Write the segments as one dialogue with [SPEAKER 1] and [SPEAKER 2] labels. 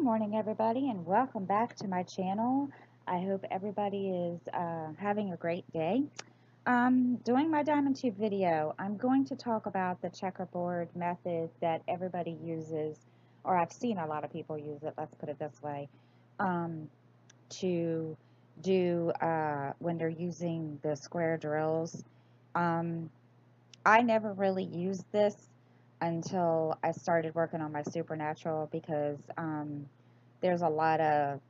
[SPEAKER 1] Good morning, everybody, and welcome back to my channel. I hope everybody is having a great day. Doing my DiamondTube video, I'm going to talk about the checkerboard method that everybody uses, or I've seen a lot of people use it, let's put it this way, to do when they're using the square drills. Um, I never really used this until I started working on my supernatural because there's a lot of,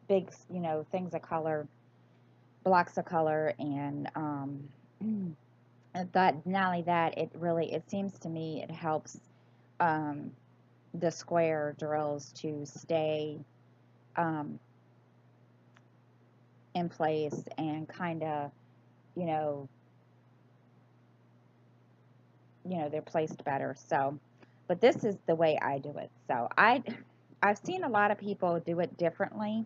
[SPEAKER 1] big, things of color, blocks of color, and that not only that, it seems to me it helps um, the square drills to stay um, in place and kind of, you know, they're placed better. So, but this is the way I do it. So I've seen a lot of people do it differently,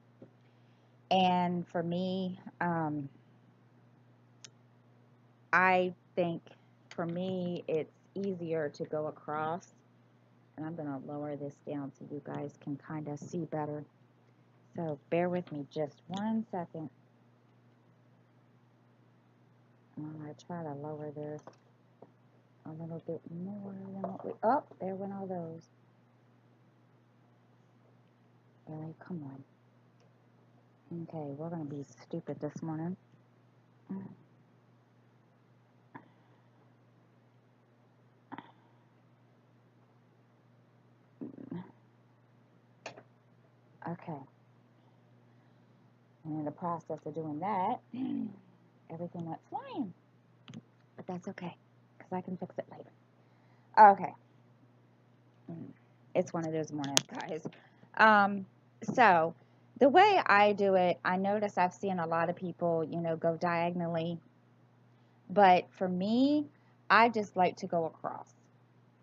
[SPEAKER 1] and for me, I think for me it's easier to go across, and I'm gonna lower this down so you guys can kind of see better. So bear with me just 1 second. I'm gonna try to lower this a little bit more than what we. Oh, there went all those. Really, come on. Okay, we're gonna be stupid this morning. Okay, and in the process of doing that, everything went flying, but that's okay because I can fix it later. Okay, it's one of those mornings, guys. Um, so the way I do it, I notice I've seen a lot of people, go diagonally, but for me, I just like to go across,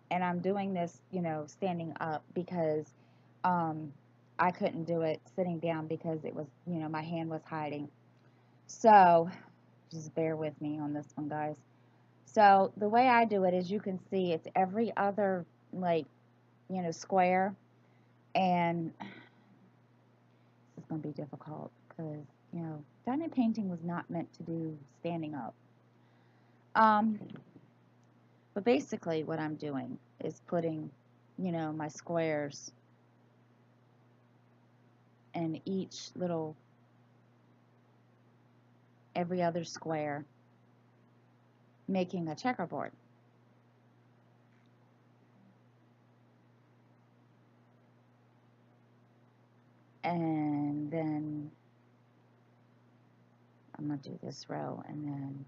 [SPEAKER 1] and I'm doing this, standing up because um, I couldn't do it sitting down because it was, my hand was hiding. So just bear with me on this one, guys. So the way I do it, as you can see, it's every other, like, square, and this is going to be difficult because, diamond painting was not meant to do standing up. Um, but basically what I'm doing is putting, my squares in each little, every other square, making a checkerboard. And then I'm going to do this row, and then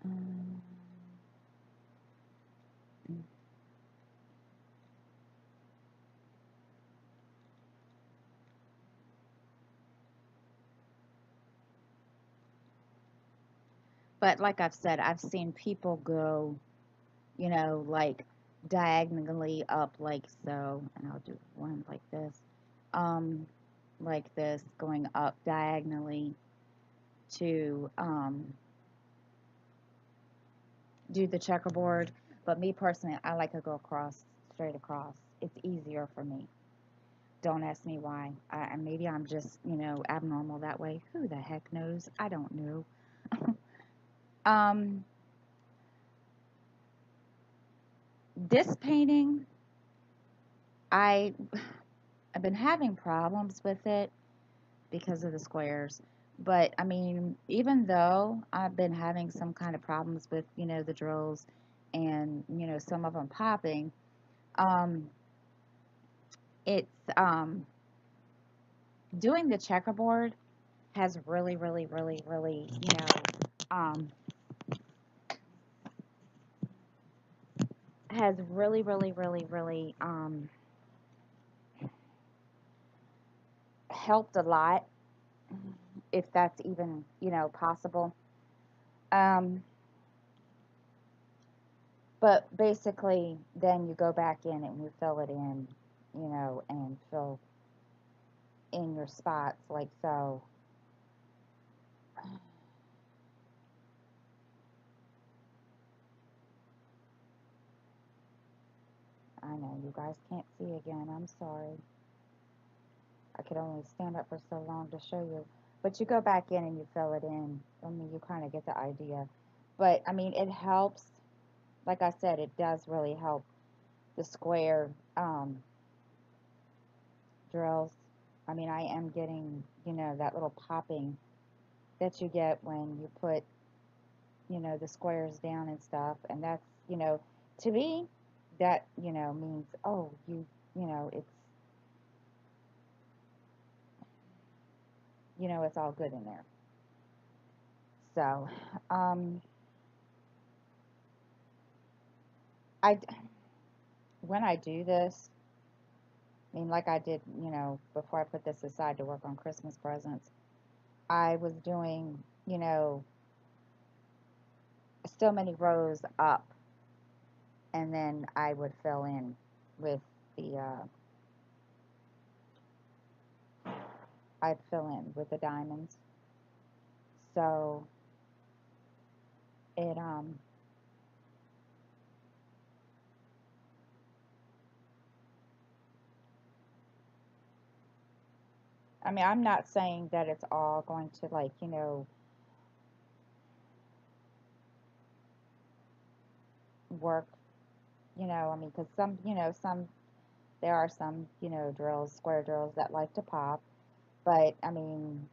[SPEAKER 1] um, but like I've said, I've seen people go, like diagonally up like so, and I'll do one um, like this, going up diagonally to do the checkerboard. But me personally, I like to go across, straight across. It's easier for me. Don't ask me why. Maybe I'm just, abnormal that way. Who the heck knows? I don't know. um, this painting, I've been having problems with it because of the squares. But I mean, even though I've been having some kind of problems with, the drills and, some of them popping, um, it's doing the checkerboard has really, really, really, really, has really, really, really, really helped a lot, if that's even, possible. Um, but basically, then you go back in and you fill it in, and fill in your spots like so. you guys can't see again. I'm sorry. I could only stand up for so long to show you. But you go back in and you fill it in. I mean, you kind of get the idea. But, I mean, it helps. Like I said, it does really help the square drills. I mean, I am getting, that little popping that you get when you put, the squares down and stuff. And that's, to me, that, means, oh, it's all good in there. So, I, when I do this, I mean, like I did, before I put this aside to work on Christmas presents, I was doing, so many rows up, and then I would fill in with the, I'd fill in with the diamonds. So it, I mean, I'm not saying that it's all going to like, work, I mean, because there are some, drills, square drills that like to pop, but I mean,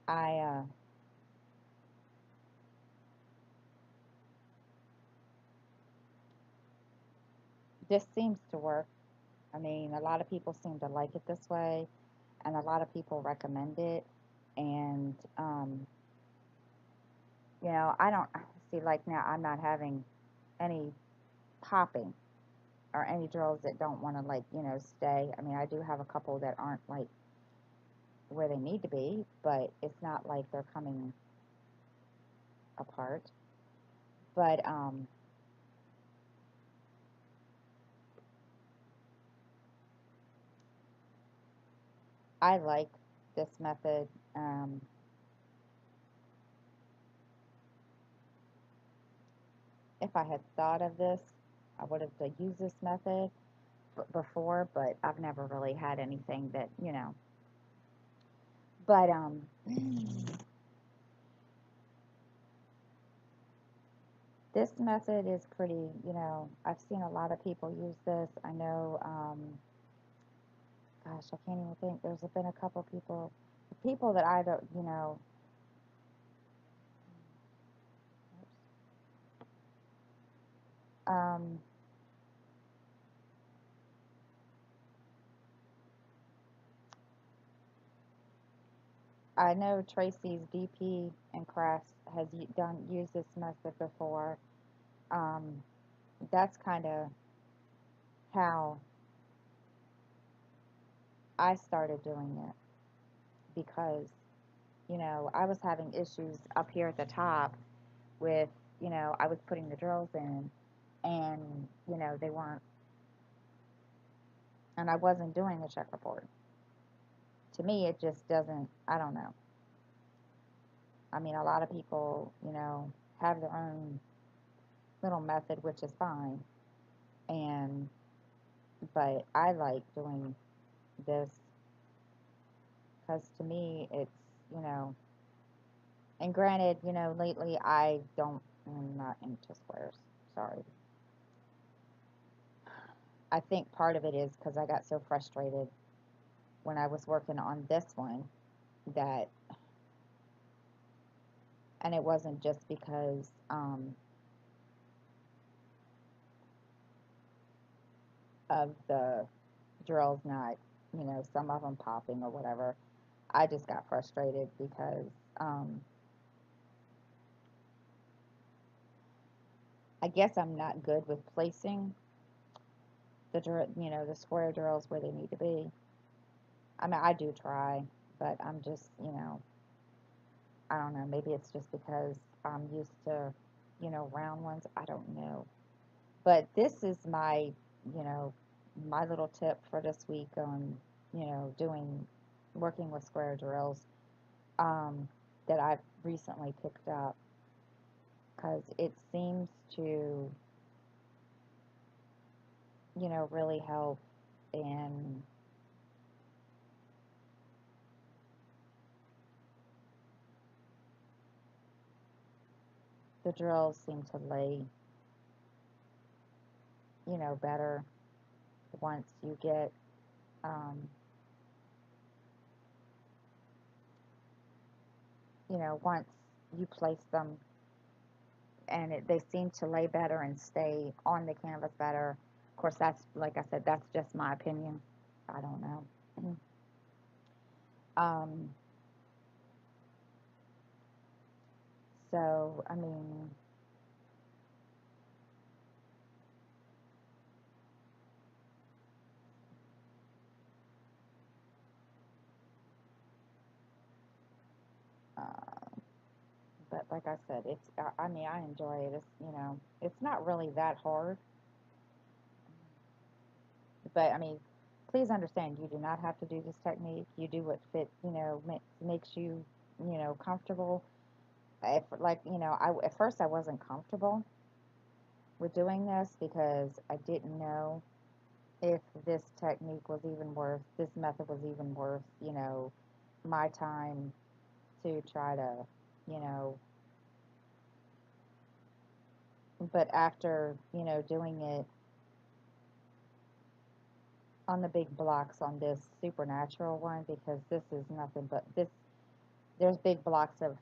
[SPEAKER 1] I, this seems to work. I mean, a lot of people seem to like it this way, and a lot of people recommend it. And, I don't see, like now, I'm not having any popping or any drills that don't want to, like, stay. I mean, I do have a couple that aren't, like, where they need to be, but it's not like they're coming apart. But, I like this method. If I had thought of this, I would have used this method before, but I've never really had anything that, but, this method is pretty, I've seen a lot of people use this. I know, gosh, I can't even think. There's been a couple people that I don't, um, I know Tracy's DP and Crafts has used this method before. Um, that's kind of how I started doing it because, I was having issues up here at the top with, I was putting the drills in and, they weren't, and I wasn't doing the checkerboard. To me, it just doesn't, I don't know. I mean, a lot of people, have their own little method, which is fine. And, but I like doing this because to me, it's, you know, and granted, lately I'm not into squares. Sorry. I think part of it is because I got so frustrated when I was working on this one that, and it wasn't just because of the drills not, some of them popping or whatever. I just got frustrated because I guess I'm not good with placing the square drills where they need to be. I mean, I do try, but I'm just, I don't know. Maybe it's just because I'm used to, round ones. I don't know. But this is my, you know, my little tip for this week on, working with square drills um, that I've recently picked up because it seems to really help in the drills seem to lay, better once you get, once you place them and they seem to lay better and stay on the canvas better. Of course, that's, like I said, that's just my opinion. I don't know. Um, so, I mean, uh, but like I said, I mean, I enjoy it. It's not really that hard. But I mean, please understand, you do not have to do this technique. You do what makes you, comfortable. If, like, at first I wasn't comfortable with doing this because I didn't know if this method was even worth, my time to try to, you know, but after, doing it on the big blocks on this supernatural one, because this is nothing but there's big blocks of,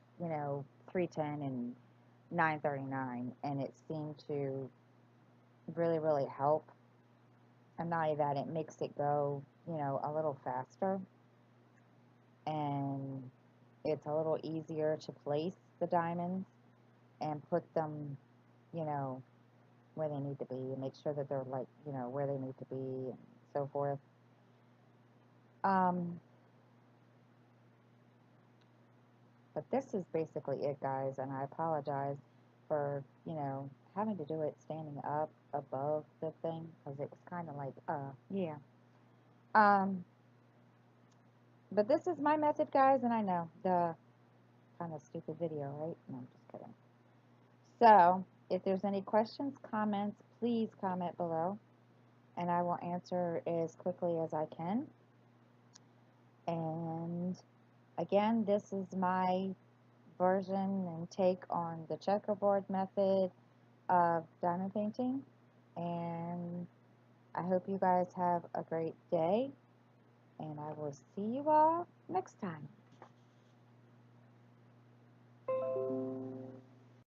[SPEAKER 1] 310 and 939, and it seemed to really, really help. And not only that, it makes it go, a little faster, and it's a little easier to place the diamonds and put them, you know, where they need to be, and make sure that they're, like, where they need to be, and so forth. Um, but this is basically it, guys, and I apologize for, having to do it standing up above the thing, because it was kind of like, yeah. Um, but this is my method, guys, and I know the kind of stupid video, right? No, I'm just kidding. So, if there's any questions, comments, please comment below, and I will answer as quickly as I can. And again, this is my version and take on the checkerboard method of diamond painting. And I hope you guys have a great day, and I will see you all next time.